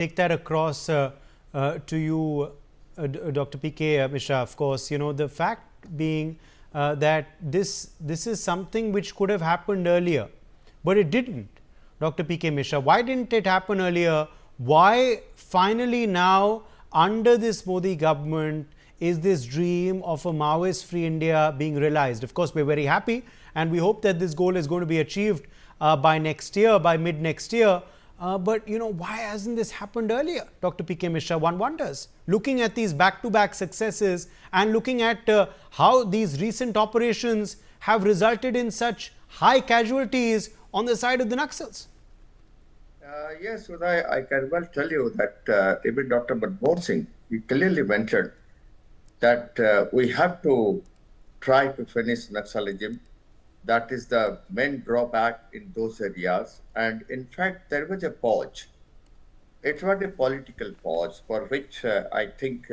take that across to you, Dr. PK Mishra. Of course, you know, the fact being that this is something which could have happened earlier, but it didn't. Dr. PK Mishra, why didn't it happen earlier? Why finally now, under this Modi government, is this dream of a Maoist free India being realized? Of course, we're very happy and we hope that this goal is going to be achieved by next year, by mid next year. But you know, why hasn't this happened earlier, Dr. PK Mishra? One wonders. Looking at these back-to-back successes and looking at how these recent operations have resulted in such high casualties on the side of the Naxals. Yes, Uday, I can well tell you that even Dr. Manmohan Singh, he clearly mentioned that we have to try to finish Naxalism. That is the main drawback in those areas. And in fact, there was a pause. It was a political pause for which I think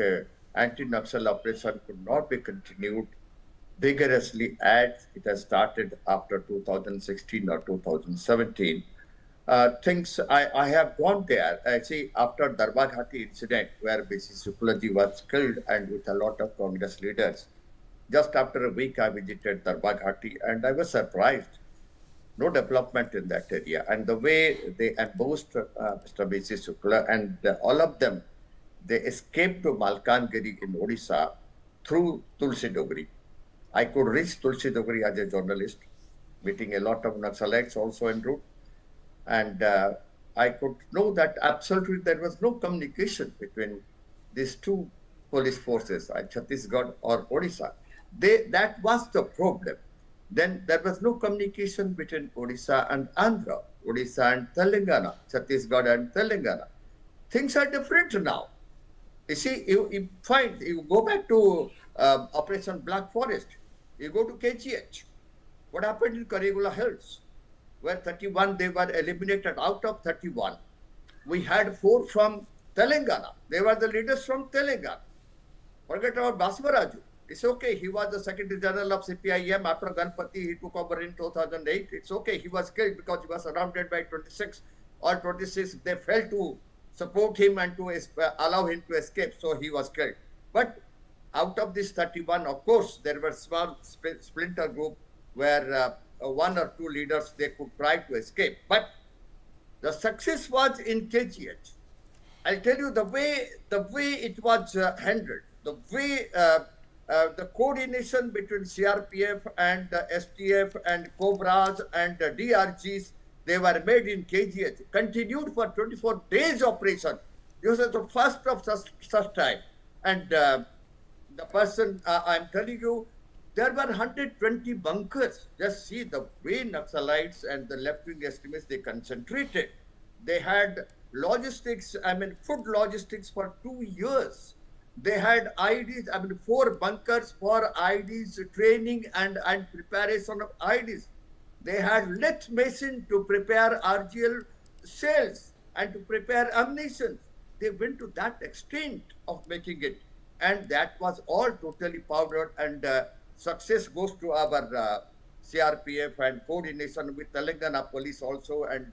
anti-Naxal operation could not be continued vigorously as it has started after 2016 or 2017. I have gone there. I see after Darbar Ghati incident where B.C. Suklaji was killed and with a lot of Congress leaders. Just after a week, I visited Darbar Ghati and I was surprised. No development in that area. And the way they embossed Mr. B.C. Shukla and all of them, they escaped to Malkangiri in Odisha through Tulsi Dogri. I could reach Tulsi Dogri as a journalist, meeting a lot of Naxalites also en route. And I could know that absolutely there was no communication between these two police forces, Chhattisgarh or Odisha. That was the problem. Then there was no communication between Odisha and Andhra, Odisha and Telangana, Chhattisgarh and Telangana. Things are different now. You see, you go back to Operation Black Forest, you go to KGH. What happened in Karigula Hills? Where 31, they were eliminated out of 31. We had 4 from Telangana. They were the leaders from Telangana. Forget about Basavaraju. It's okay. He was the Secretary General of CPIM after Ganpati. He took over in 2008. It's okay. He was killed because he was surrounded by 26 or 26. They failed to support him and to allow him to escape. So he was killed. But out of this 31, of course, there were small splinter group where 1 or 2 leaders, they could try to escape. But the success was in KGH. I'll tell you the way it was handled, the way the coordination between CRPF and STF and Cobras and DRGs, they were made in KGH, continued for 24 days operation. This was the first of such time. And the person, I'm telling you, there were 120 bunkers. Just see the way Naxalites and the left-wing extremists, they concentrated. They had logistics, food logistics for 2 years. They had IDs, 4 bunkers for IDs, training and preparation of IDs. They had lit machine to prepare RGL cells and to prepare ammunition. They went to that extent of making it. And that was all totally powdered, and success goes to our CRPF and coordination with Telangana police also and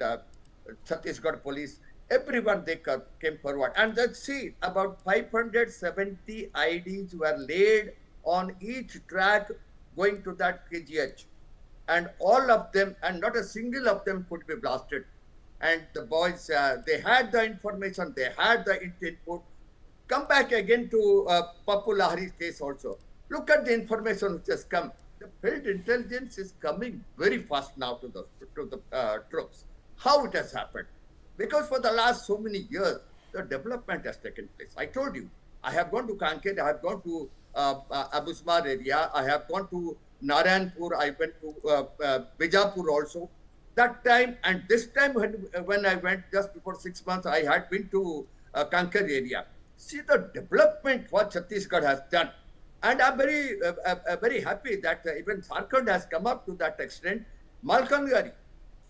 Chhattisgarh police. Everyone, they came forward. And let's see, about 570 IDs were laid on each track going to that KGH. And all of them, and not a single of them could be blasted. And the boys, they had the information, they had the input. Come back again to Pappu Lohara's case also. Look at the information which has come. The field intelligence is coming very fast now to the troops. How it has happened? Because for the last so many years, the development has taken place. I told you, I have gone to Kanker, I have gone to Abusmar area, I have gone to Narayanpur, I went to Bijapur also. That time and this time when I went just before 6 months, I had been to Kanker area. See the development what Chhattisgarh has done. And I'm very happy that even Jharkhand has come up to that extent. Malkangiri,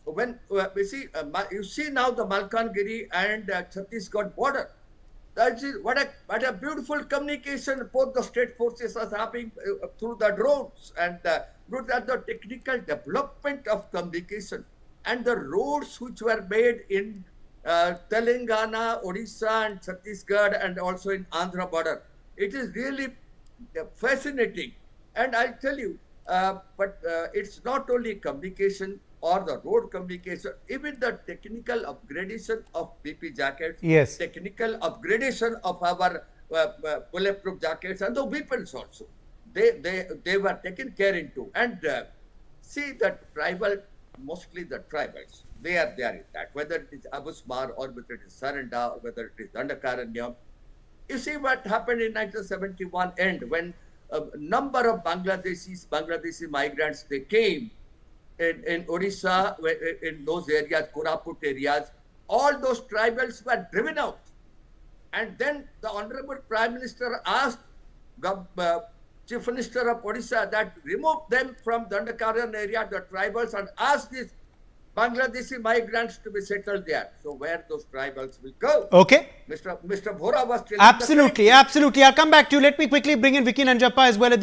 when we see, you see now the Malkangiri and Chhattisgarh border. That is what a beautiful communication both the state forces are having through the drones, and look at the technical development of communication and the roads which were made in Telangana, Odisha, and Chhattisgarh, and also in Andhra border. It is really fascinating. And I'll tell you, but it's not only communication or the road communication, even the technical upgradation of BP jackets, Yes. technical upgradation of our bulletproof jackets and the weapons also. They were taken care into. And see that tribal, mostly the tribals, they are there in that, whether it is Abusmar or whether it is Saranda or whether it is Dandakaranyam. You see what happened in 1971 end when a number of Bangladeshi migrants, they came in Odisha, in those areas, Koraput areas, all those tribals were driven out. And then the Honorable Prime Minister asked Chief Minister of Odisha that remove them from Dandakaran area, the tribals, and ask these Bangladeshi migrants to be settled there. So where those tribals will go? Okay. Mr. Bhora was telling Absolutely, absolutely. I'll come back to you. Let me quickly bring in Vicky Nanjappa as well at this